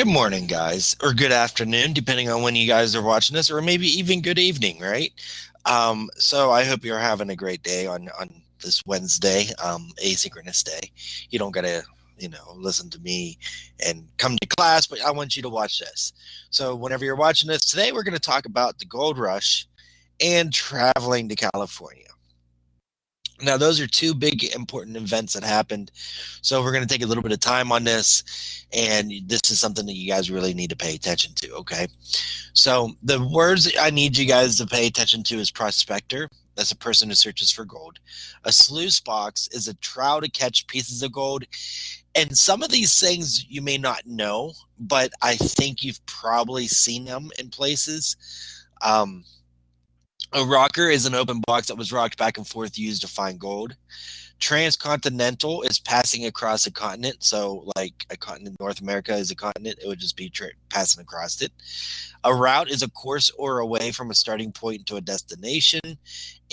Good morning, guys, or good afternoon, depending on when you guys are watching this, or maybe even good evening, right? So I hope you're having a great day on this Wednesday, asynchronous day. You don't gotta, listen to me and come to class, but I want you to watch this. So whenever you're watching this today, we're going to talk about the gold rush and traveling to California. Now, those are two big important events that happened. So we're going to take a little bit of time on this, and this is something that you guys really need to pay attention to, okay? So the words that I need you guys to pay attention to is prospector. That's a person who searches for gold. A sluice box is a trough to catch pieces of gold. And some of these things you may not know, but I think you've probably seen them in places. Um, a rocker is an open box that was rocked back and forth used to find gold. Transcontinental is passing across a continent. So, like a continent, North America is a continent, it would just be passing across it. A route is a course or a way from a starting point to a destination.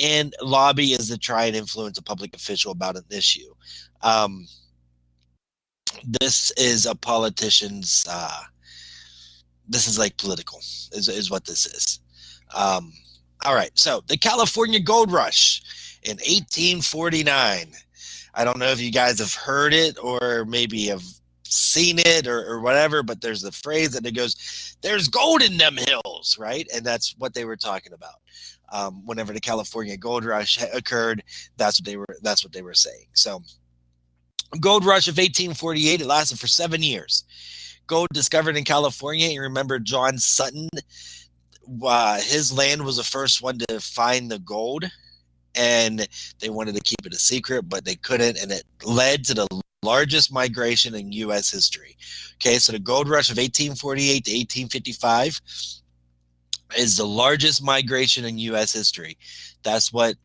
And lobby is to try and influence a public official about an issue. Um, this is a politician's, this is like political, is what this is. Um, all right, so the California Gold Rush in 1849. I don't know if you guys have heard it or maybe have seen it or whatever, but there's the phrase that it goes, "There's gold in them hills," right? And that's what they were talking about. Whenever the California Gold Rush occurred, that's what they were saying. So, Gold Rush of 1848, it lasted for 7 years. Gold discovered in California. You remember John Sutton? His land was the first one to find the gold, and they wanted to keep it a secret, but they couldn't, and it led to the largest migration in U.S. history. Okay, so the gold rush of 1848 to 1855 is the largest migration in U.S. history. That's what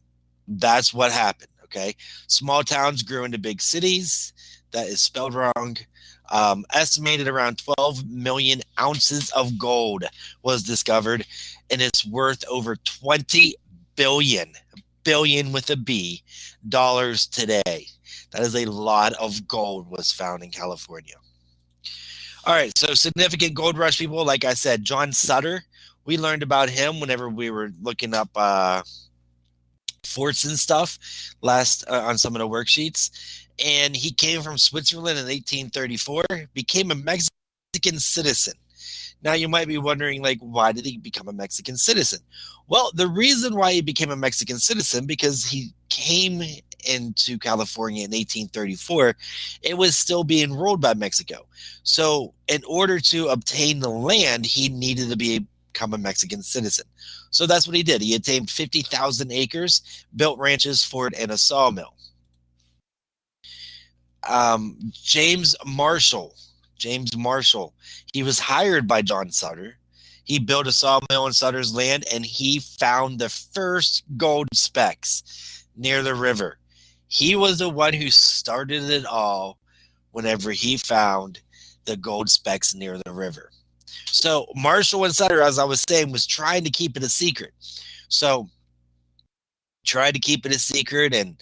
happened. Okay, small towns grew into big cities. That is spelled wrong. Estimated around 12 million ounces of gold was discovered, and it's worth over 20 billion with a B dollars today. That is a lot of gold was found in California. All right, so significant gold rush people, like I said, John Sutter. We learned about him whenever we were looking up forts and stuff last on some of the worksheets. And he came from Switzerland in 1834, became a Mexican citizen. Now you might be wondering, like, why did he become a Mexican citizen? Well, the reason why he became a Mexican citizen, because he came into California in 1834, it was still being ruled by Mexico. So in order to obtain the land, he needed to become a Mexican citizen. So that's what he did. He attained 50,000 acres, built ranches, fort, and a sawmill. James Marshall. James Marshall. He was hired by John Sutter. He built a sawmill on Sutter's land, and he found the first gold specks near the river. He was the one who started it all whenever he found the gold specks near the river. So Marshall and Sutter, as I was saying, was trying to keep it a secret. So tried to keep it a secret, and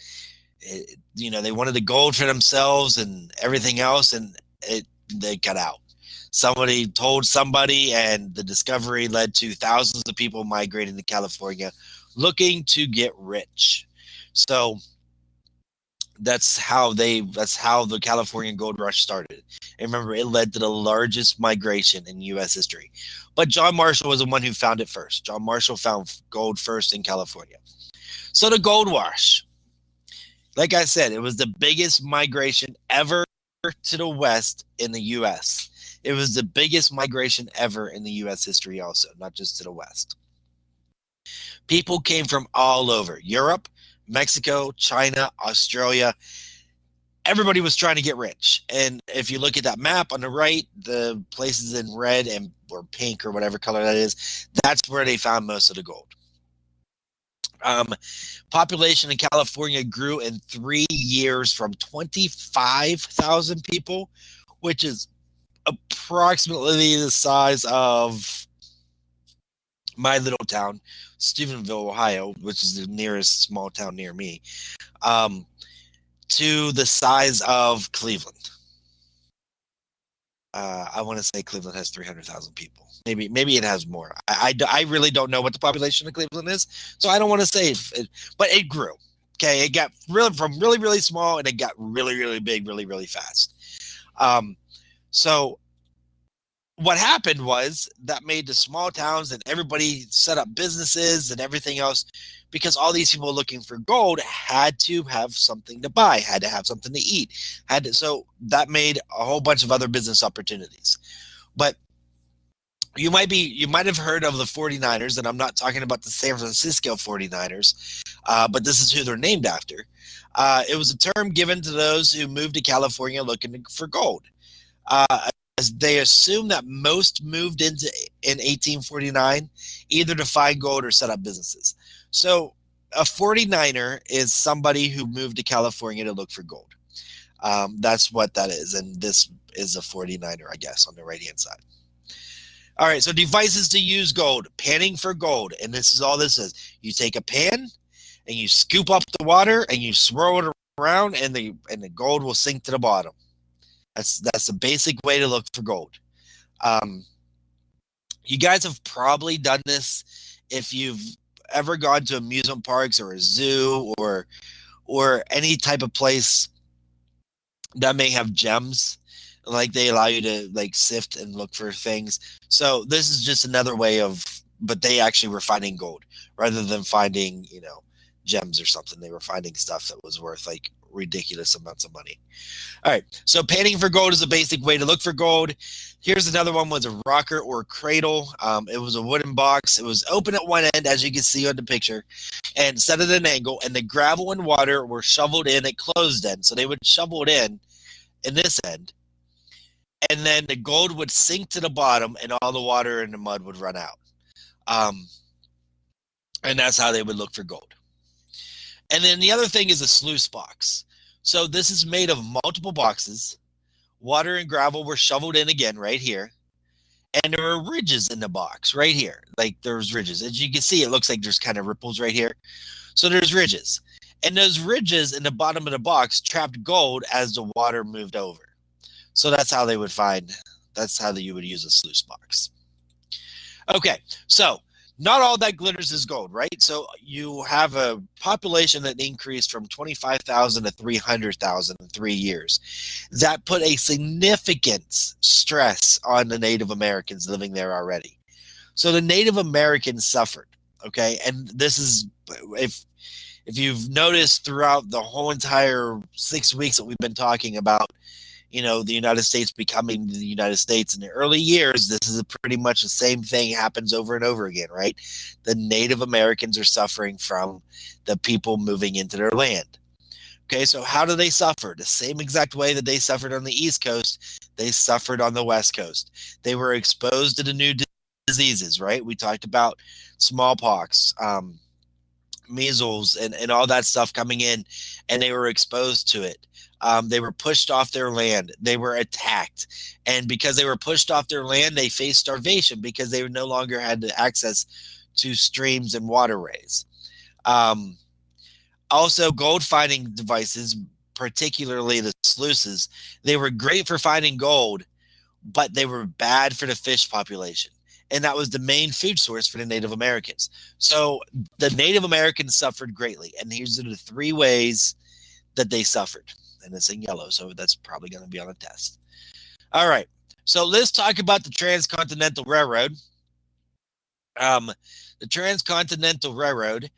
they wanted the gold for themselves and everything else, and they got out. Somebody told somebody, and the discovery led to thousands of people migrating to California looking to get rich. So that's how the California gold rush started. And remember, it led to the largest migration in U.S. history. But John Marshall was the one who found it first. John Marshall found gold first in California. So the gold rush, like I said, it was the biggest migration ever to the West in the U.S. It was the biggest migration ever in the U.S. history also, not just to the West. People came from all over Europe, Mexico, China, Australia. Everybody was trying to get rich. And if you look at that map on the right, the places in red and or pink or whatever color that is, that's where they found most of the gold. Population in California grew in 3 years from 25,000 people, which is approximately the size of my little town, Stephenville, Ohio, which is the nearest small town near me, to the size of Cleveland. I want to say Cleveland has 300,000 people. Maybe it has more. I really don't know what the population of Cleveland is, so I don't want to say it, but it grew. Okay, it got really from really really small and it got really really big really really fast. Um, so what happened was that made the small towns and everybody set up businesses and everything else because all these people looking for gold had to have something to buy, had to have something to eat, so that made a whole bunch of other business opportunities. But you might have heard of the 49ers, and I'm not talking about the San Francisco 49ers, but this is who they're named after. It was a term given to those who moved to California looking for gold. As they assume that most moved in 1849 either to find gold or set up businesses. So a 49er is somebody who moved to California to look for gold. That's what that is. And this is a 49er, I guess, on the right-hand side. All right, so devices to use gold, panning for gold. And this is all this is. You take a pan and you scoop up the water and you swirl it around and the gold will sink to the bottom. That's the basic way to look for gold. You guys have probably done this if you've ever gone to amusement parks or a zoo or any type of place that may have gems, like they allow you to like sift and look for things. So this is just another way of, but they actually were finding gold rather than finding, gems or something. They were finding stuff that was worth like ridiculous amounts of money. All right, so panning for gold is a basic way to look for gold. Here's another one, was a rocker or a cradle. It was a wooden box. It was open at one end, as you can see on the picture, and set at an angle, and the gravel and water were shoveled in at closed end. So they would shovel it in this end, and then the gold would sink to the bottom, and all the water and the mud would run out. And that's how they would look for gold. And then the other thing is a sluice box. So this is made of multiple boxes. Water and gravel were shoveled in again right here. And there are ridges in the box right here. Like there's ridges. As you can see, it looks like there's kind of ripples right here. So there's ridges. And those ridges in the bottom of the box trapped gold as the water moved over. So that's how you would use a sluice box. Okay, so not all that glitters is gold, right? So you have a population that increased from 25,000 to 300,000 in 3 years. That put a significant stress on the Native Americans living there already. So the Native Americans suffered, okay? And this is, if you've noticed throughout the whole entire 6 weeks that we've been talking about, the United States becoming the United States in the early years, this is pretty much the same thing happens over and over again, right? The Native Americans are suffering from the people moving into their land. Okay, so how do they suffer? The same exact way that they suffered on the East Coast, they suffered on the West Coast. They were exposed to the new diseases, right? We talked about smallpox, measles, and all that stuff coming in, and they were exposed to it. They were pushed off their land. They were attacked. And because they were pushed off their land, they faced starvation because they no longer had access to streams and waterways. Also, gold finding devices, particularly the sluices, they were great for finding gold, but they were bad for the fish population. And that was the main food source for the Native Americans. So the Native Americans suffered greatly. And these are the 3 ways that they suffered. And it's in yellow, so that's probably going to be on a test. All right, so let's talk about the Transcontinental Railroad. The Transcontinental Railroad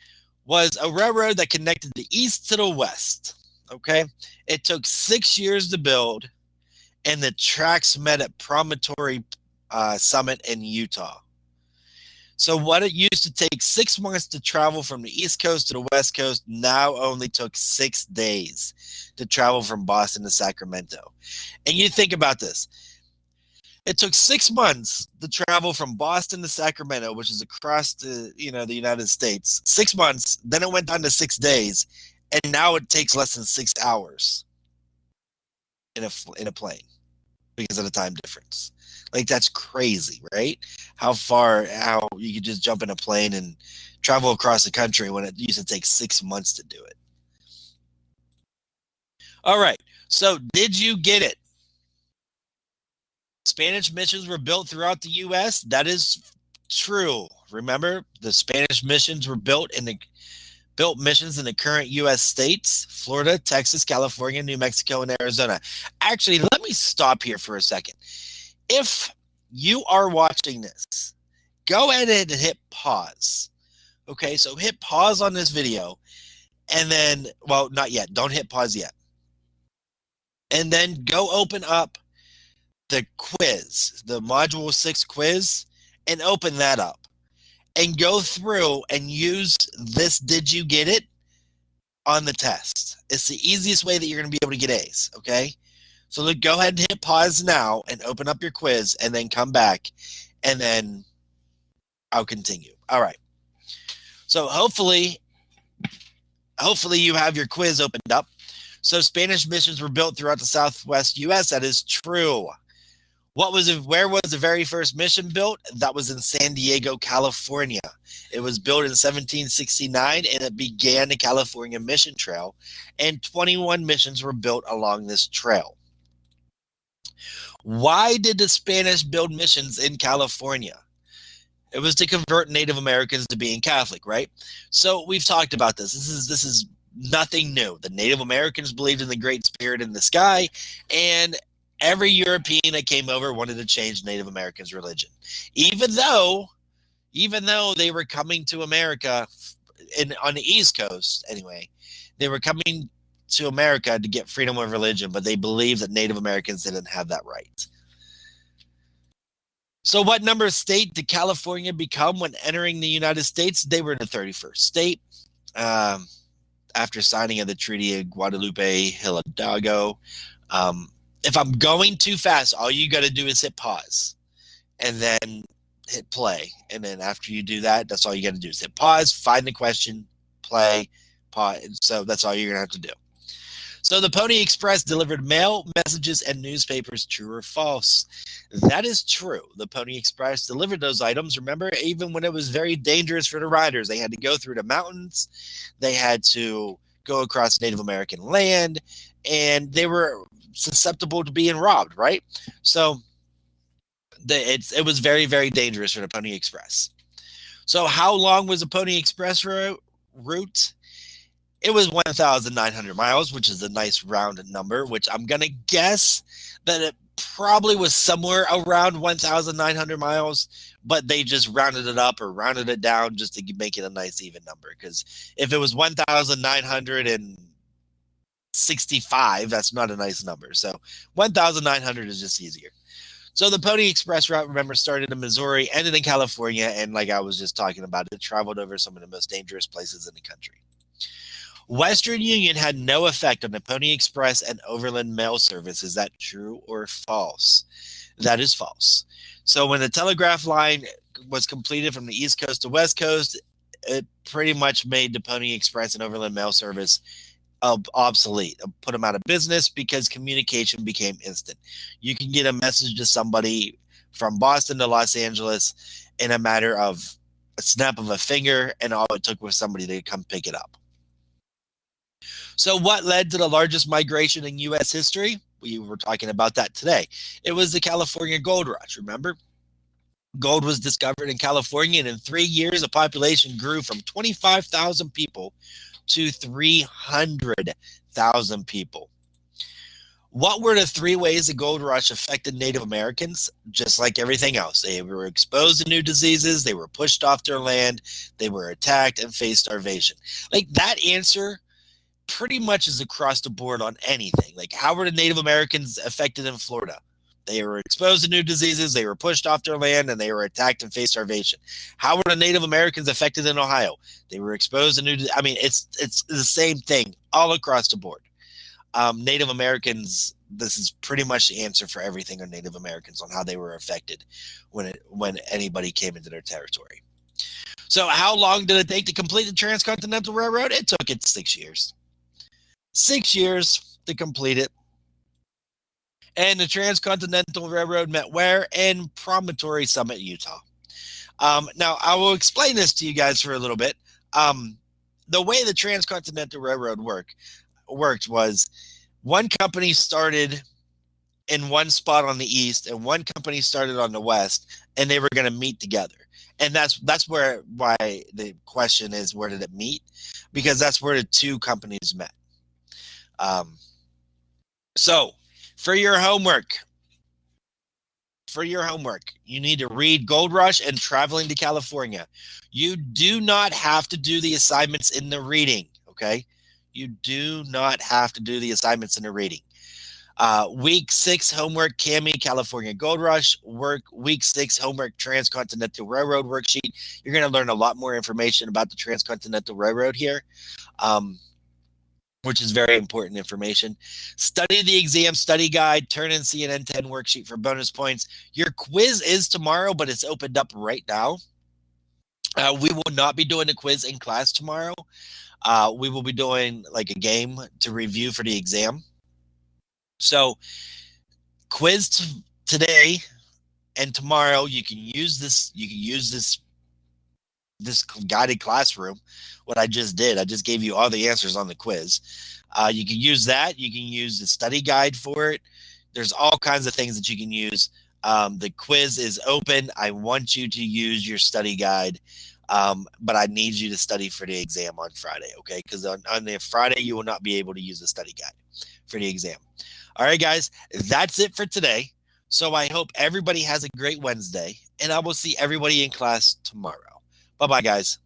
was a railroad that connected the east to the west. Okay, it took 6 years to build, and the tracks met at Promontory Summit in Utah. So what it used to take 6 months to travel from the East Coast to the West Coast now only took 6 days to travel from Boston to Sacramento. And you think about this. It took 6 months to travel from Boston to Sacramento, which is across the United States. 6 months, then it went down to 6 days, and now it takes less than 6 hours in a plane because of the time difference. Like, that's crazy, right? How you could just jump in a plane and travel across the country when it used to take 6 months to do it. All right. So did you get it? Spanish missions were built throughout the U.S. That is true. Remember, the Spanish missions were built missions in the current U.S. states: Florida, Texas, California, New Mexico, and Arizona. Actually, let me stop here for a second. If you are watching this, go ahead and hit pause. Okay, so hit pause on this video and then, well, not yet. Don't hit pause yet. And then go open up the quiz, the Module 6 quiz, and open that up. And go through and use this "Did you get it?" on the test. It's the easiest way that you're going to be able to get A's, okay? So look, go ahead and hit pause now and open up your quiz and then come back and then I'll continue. All right. So hopefully you have your quiz opened up. So Spanish missions were built throughout the Southwest U.S. That is true. Where was the very first mission built? That was in San Diego, California. It was built in 1769 and it began the California Mission Trail, and 21 missions were built along this trail. Why did the Spanish build missions in California? It was to convert Native Americans to being Catholic, right? So we've talked about this. This is nothing new. The Native Americans believed in the Great Spirit in the sky, and every European that came over wanted to change Native Americans' religion. Even though they were coming to America on the East Coast, anyway, they were coming to America to get freedom of religion, but they believed that Native Americans didn't have that right. So what number of state did California become when entering the United States? They were in the 31st state. After signing of the Treaty of Guadalupe Hidalgo. If I'm going too fast, all you got to do is hit pause and then hit play. And then after you do that, that's all you got to do is hit pause, find the question, play, pause. So that's all you're going to have to do. So the Pony Express delivered mail, messages, and newspapers. True or false? That is true. The Pony Express delivered those items. Remember, even when it was very dangerous for the riders, they had to go through the mountains. They had to go across Native American land, and they were susceptible to being robbed, right? So it was very, very dangerous for the Pony Express. So how long was the Pony Express route? It was 1,900 miles, which is a nice round number, which I'm going to guess that it probably was somewhere around 1,900 miles, but they just rounded it up or rounded it down just to make it a nice even number. Because if it was 1,965, that's not a nice number. So 1,900 is just easier. So the Pony Express route, remember, started in Missouri, ended in California, and like I was just talking about, it traveled over some of the most dangerous places in the country. Western Union had no effect on the Pony Express and overland mail service. Is that true or false? That is false. So when the telegraph line was completed from the East Coast to West Coast, it pretty much made the Pony Express and overland mail service obsolete, put them out of business because communication became instant. You can get a message to somebody from Boston to Los Angeles in a matter of a snap of a finger, and all it took was somebody to come pick it up. So what led to the largest migration in U.S. history? We were talking about that today. It was the California Gold Rush, remember? Gold was discovered in California, and in 3 years, the population grew from 25,000 people to 300,000 people. What were the 3 ways the gold rush affected Native Americans? Just like everything else. They were exposed to new diseases, they were pushed off their land, they were attacked, and faced starvation. Like, that answer pretty much is across the board on anything. Like, how were the Native Americans affected in Florida? They were exposed to new diseases, they were pushed off their land, and they were attacked and faced starvation. How were the Native Americans affected in Ohio? They were exposed to new, it's the same thing all across the board. Native Americans, this is pretty much the answer for everything on Native Americans on how they were affected when anybody came into their territory. So how long did it take to complete the Transcontinental Railroad? It took it 6 years. 6 years to complete it. And the Transcontinental Railroad met where? In Promontory Summit, Utah. Now, I will explain this to you guys for a little bit. The way the Transcontinental Railroad worked was one company started in one spot on the east, and one company started on the west, and they were going to meet together. And that's why the question is, where did it meet? Because that's where the two companies met. Um, so for your homework, you need to read Gold Rush and Traveling to California. You do not have to do the assignments in the reading, okay? You do not have to do the assignments in the reading. Week 6 homework, Cami, California Gold Rush. Week 6 homework, Transcontinental Railroad worksheet. You're going to learn a lot more information about the Transcontinental Railroad here, which is very important information. Study the exam study guide, turn in CNN 10 worksheet for bonus points. Your quiz is tomorrow, but it's opened up right now. We will not be doing a quiz in class tomorrow. We will be doing like a game to review for the exam. So quiz today and tomorrow, you can use this guided classroom. What I just did, I just gave you all the answers on the quiz. You can use that. You can use the study guide for it. There's all kinds of things that you can use. The quiz is open. I want you to use your study guide, but I need you to study for the exam on Friday, okay? Because on the Friday, you will not be able to use the study guide for the exam. All right, guys, that's it for today. So I hope everybody has a great Wednesday, and I will see everybody in class tomorrow. Bye-bye, guys.